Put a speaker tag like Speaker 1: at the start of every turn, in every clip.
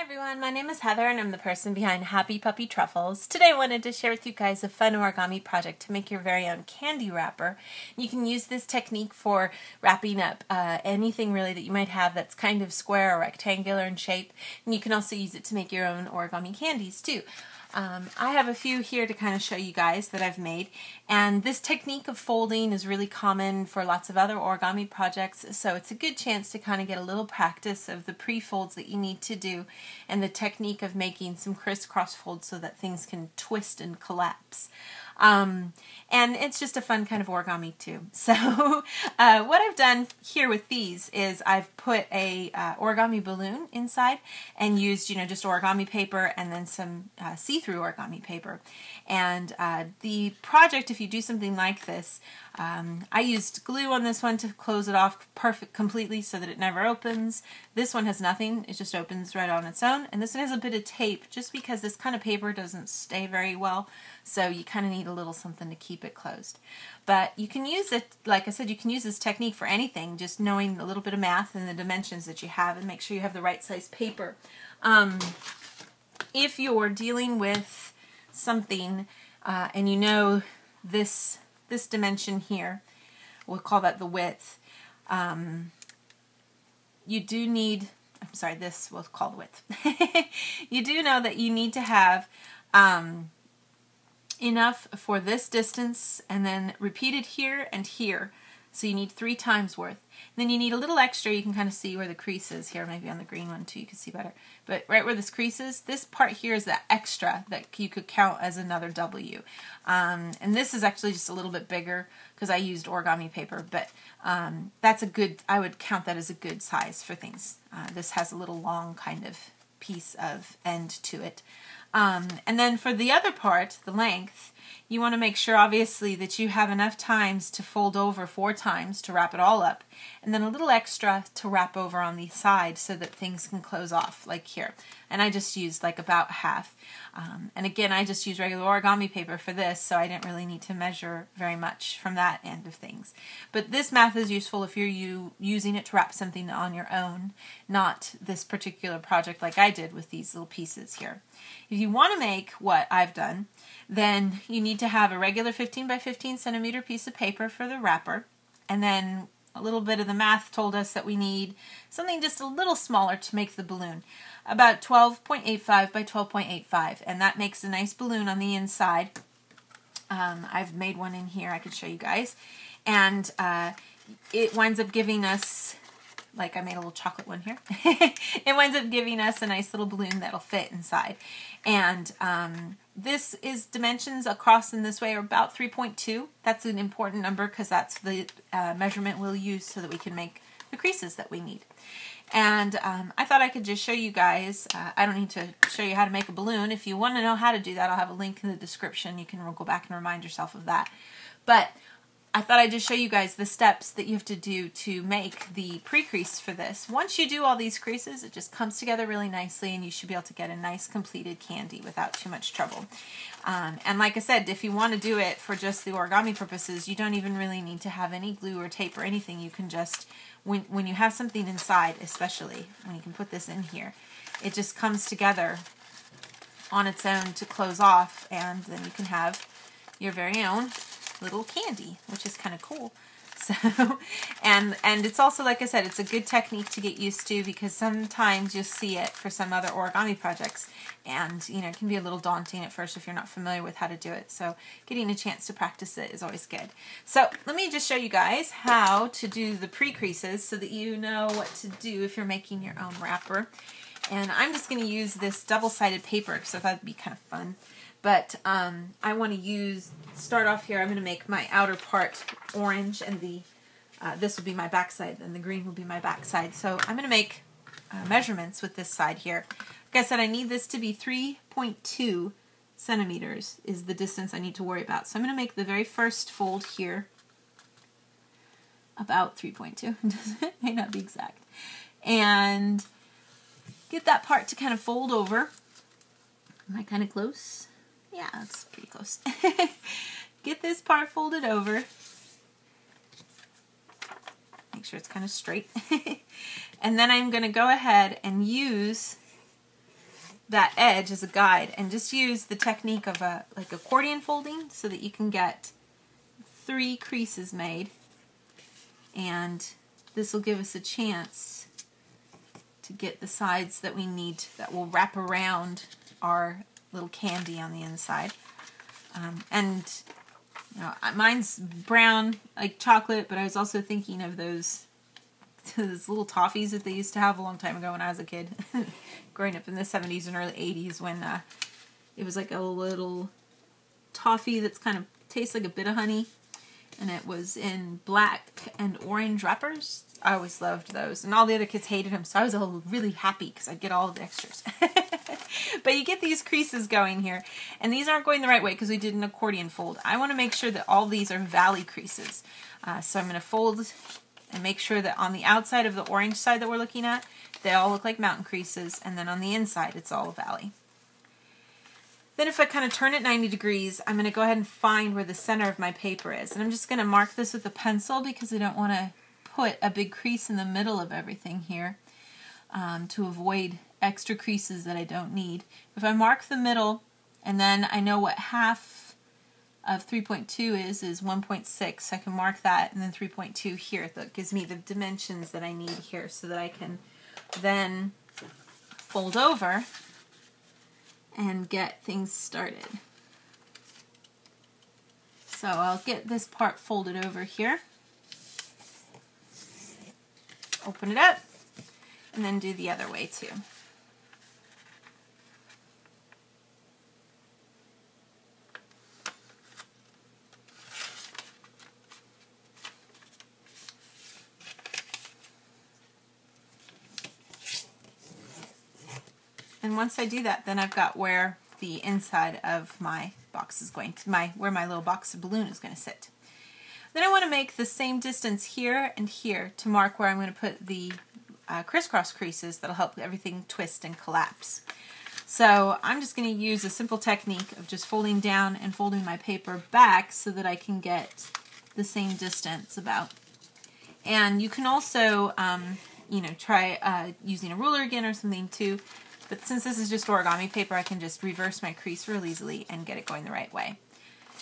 Speaker 1: Hi everyone, my name is Heather and I'm the person behind Happy Puppy Truffles. Today I wanted to share with you guys a fun origami project to make your very own candy wrapper. You can use this technique for wrapping up anything really that you might have that's kind of square or rectangular in shape, and you can also use it to make your own origami candies too. I have a few here to kind of show you guys that I've made, and this technique of folding is really common for lots of other origami projects, so it's a good chance to kind of get a little practice of the pre-folds that you need to do and the technique of making some crisscross folds so that things can twist and collapse. And it's just a fun kind of origami too. So what I've done here with these is I've put a origami balloon inside and used, just origami paper and then some see-through origami paper. And the project, if you do something like this, I used glue on this one to close it off completely so that it never opens. This one has nothing, it just opens right on its own. And this one has a bit of tape just because this kind of paper doesn't stay very well, so you kind of need a little something to keep it closed. But you can use it, like I said, you can use this technique for anything, just knowing a little bit of math and the dimensions that you have, and make sure you have the right size paper. If you're dealing with something and you know this dimension here, we'll call that the width, you do need, I'm sorry, this we'll call the width. You do know that you need to have enough for this distance and then repeated here and here. So you need 3 times worth. And then you need a little extra. You can kind of see where the crease is here, maybe on the green one too, you can see better. But right where this crease is, this part here is that extra that you could count as another W. And this is actually just a little bit bigger because I used origami paper, but that's a good, I would count that as a good size for things. This has a little long kind of piece of end to it. And then for the other part, the length, you want to make sure obviously that you have enough times to fold over 4 times to wrap it all up, and then a little extra to wrap over on the side so that things can close off, like here. And I just used like about half. And again, I just used regular origami paper for this, so I didn't really need to measure very much from that end of things. But this math is useful if you're using it to wrap something on your own, not this particular project like I did with these little pieces here. If you want to make what I've done, then you need to have a regular 15 by 15 centimeter piece of paper for the wrapper, and then a little bit of the math told us that we need something just a little smaller to make the balloon, about 12.85 by 12.85, and that makes a nice balloon on the inside. I've made one in here, I could show you guys, and it winds up giving us, like I made a little chocolate one here, it winds up giving us a nice little balloon that'll fit inside. And this is dimensions across in this way are about 3.2. That's an important number because that's the measurement we'll use so that we can make the creases that we need. And I thought I could just show you guys, I don't need to show you how to make a balloon. If you want to know how to do that, I'll have a link in the description. You can go back and remind yourself of that. But I thought I'd just show you guys the steps that you have to do to make the pre-crease for this. Once you do all these creases, it just comes together really nicely and you should be able to get a nice completed candy without too much trouble. And like I said, if you want to do it for just the origami purposes, you don't even really need to have any glue or tape or anything. You can just, when you have something inside, especially when you can put this in here, it just comes together on its own to close off, and then you can have your very own little candy, which is kind of cool. So, and it's also, like I said, it's a good technique to get used to because sometimes you'll see it for some other origami projects, and it can be a little daunting at first if you're not familiar with how to do it. So getting a chance to practice it is always good. So let me just show you guys how to do the pre-creases so that you know what to do if you're making your own wrapper. And I'm just going to use this double-sided paper because I thought it'd be kind of fun. But I want to start off here, I'm going to make my outer part orange, and this will be my back side, and the green will be my back side. So I'm going to make measurements with this side here. Like I said, I need this to be 3.2 centimeters is the distance I need to worry about. So I'm going to make the very first fold here about 3.2. It may not be exact. And get that part to kind of fold over. Am I kind of close? Yeah, that's pretty close. Get this part folded over. Make make sure it's kind of straight. And then I'm going to go ahead and use that edge as a guide and just use the technique of a like accordion folding so that you can get 3 creases made, and this will give us a chance to get the sides that we need that will wrap around our little candy on the inside. And you know, mine's brown like chocolate, but I was also thinking of those little toffees that they used to have a long time ago when I was a kid, growing up in the 70s and early 80s, when it was like a little toffee that's kind of tastes like a bit of honey, and it was in black and orange wrappers. I always loved those, and all the other kids hated them, so I was all really happy because I'd get all of the extras. But you get these creases going here, and these aren't going the right way because we did an accordion fold. I want to make sure that all these are valley creases. So I'm going to fold and make sure that on the outside of the orange side that we're looking at, they all look like mountain creases, and then on the inside it's all a valley. Then if I kind of turn it 90 degrees, I'm going to go ahead and find where the center of my paper is. And I'm just going to mark this with a pencil because I don't want to put a big crease in the middle of everything here to avoid extra creases that I don't need. If I mark the middle, and then I know what half of 3.2 is 1.6, so I can mark that, and then 3.2 here. That gives me the dimensions that I need here so that I can then fold over and get things started. So I'll get this part folded over here, open it up, and then do the other way too. And once I do that, then I've got where the inside of my box is going to, where my little box of balloon is going to sit. Then I want to make the same distance here and here to mark where I'm going to put the crisscross creases that'll help everything twist and collapse. So I'm just going to use a simple technique of just folding down and folding my paper back so that I can get the same distance about. And you can also, you know, try using a ruler again or something too. But since this is just origami paper, I can just reverse my crease real easily and get it going the right way.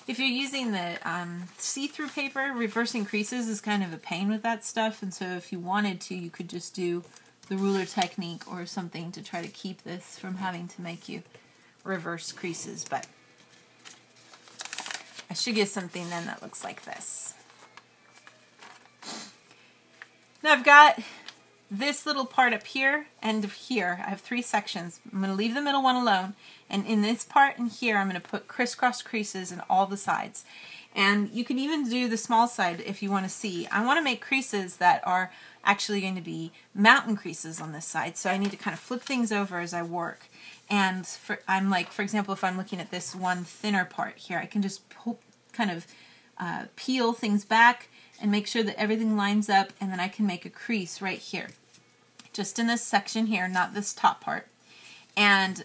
Speaker 1: If you're using the see-through paper, reversing creases is kind of a pain with that stuff, and so if you wanted to, you could just do the ruler technique or something to try to keep this from having to make you reverse creases. But I should get something then that looks like this. Now I've got this little part up here and here. I have 3 sections. I'm going to leave the middle one alone, and in this part and here I'm going to put crisscross creases in all the sides. And you can even do the small side if you want to see. I want to make creases that are actually going to be mountain creases on this side, so I need to kind of flip things over as I work. And for example, if I'm looking at this one thinner part here, I can just kind of peel things back and make sure that everything lines up, and then I can make a crease right here. Just in this section here, not this top part. And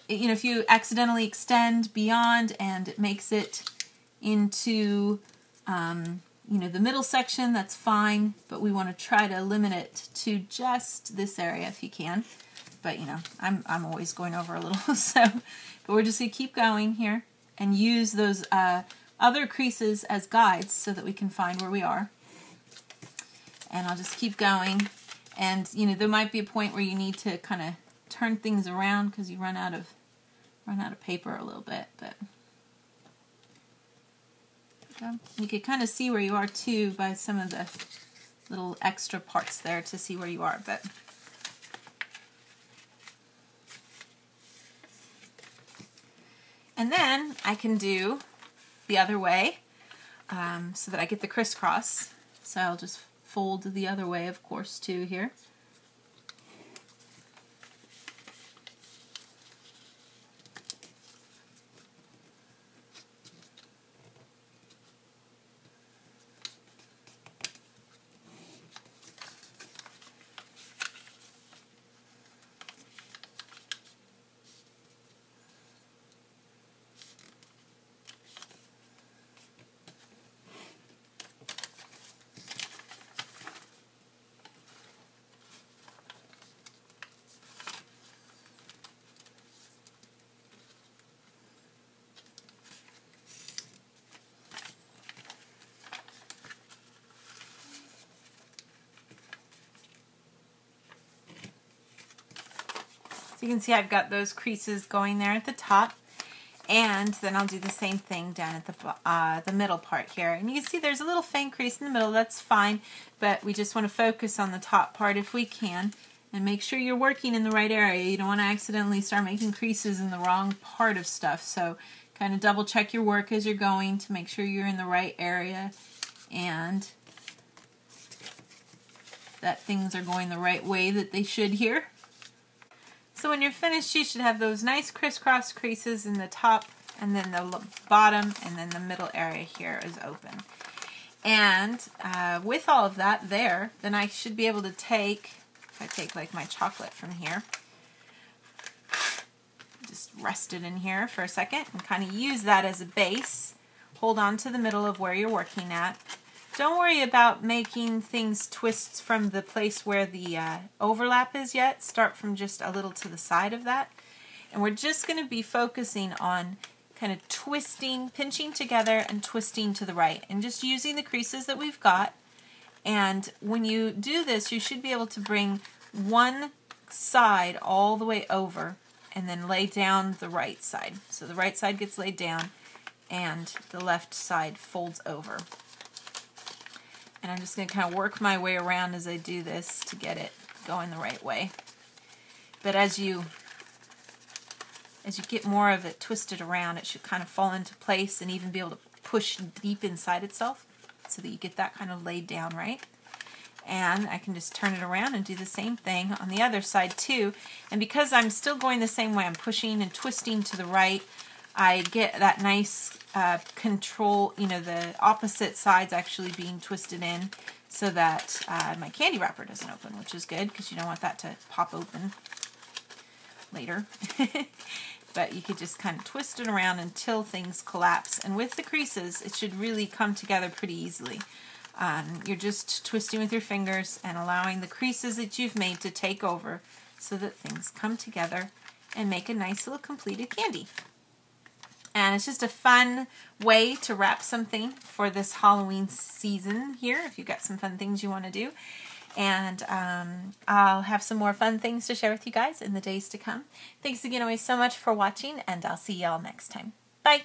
Speaker 1: you know, if you accidentally extend beyond and it makes it into you know, the middle section, that's fine, but we want to try to limit it to just this area if you can. But you know, I'm always going over a little, so but we're just going to keep going here and use those other creases as guides so that we can find where we are. And I'll just keep going. And you know, there might be a point where you need to kind of turn things around because you run out of paper a little bit, but you can kind of see where you are too by some of the little extra parts there to see where you are. But and then I can do the other way so that I get the crisscross. So I'll just fold the other way, of course, too here. You can see I've got those creases going there at the top. And then I'll do the same thing down at the middle part here. And you can see there's a little faint crease in the middle. That's fine, but we just want to focus on the top part if we can. And make sure you're working in the right area. You don't want to accidentally start making creases in the wrong part of stuff. So kind of double check your work as you're going to make sure you're in the right area and that things are going the right way that they should here. So when you're finished, you should have those nice crisscross creases in the top and then the bottom, and then the middle area here is open. And with all of that there, then I should be able to take, if I take like my chocolate from here, just rest it in here for a second and kind of use that as a base. Hold on to the middle of where you're working at. Don't worry about making things twist from the place where the overlap is yet. Start from just a little to the side of that. And we're just going to be focusing on kind of twisting, pinching together and twisting to the right. And just using the creases that we've got. And when you do this, you should be able to bring one side all the way over and then lay down the right side. So the right side gets laid down and the left side folds over. And I'm just going to kind of work my way around as I do this to get it going the right way. But as you get more of it twisted around, it should kind of fall into place and even be able to push deep inside itself so that you get that kind of laid down right. And I can just turn it around and do the same thing on the other side too. And because I'm still going the same way, I'm pushing and twisting to the right, I get that nice control, you know, the opposite sides actually being twisted in so that my candy wrapper doesn't open, which is good because you don't want that to pop open later. But you could just kind of twist it around until things collapse. And with the creases, it should really come together pretty easily. You're just twisting with your fingers and allowing the creases that you've made to take over so that things come together and make a nice little completed candy. And it's just a fun way to wrap something for this Halloween season here, if you've got some fun things you want to do. And I'll have some more fun things to share with you guys in the days to come. Thanks again always so much for watching, and I'll see y'all next time. Bye!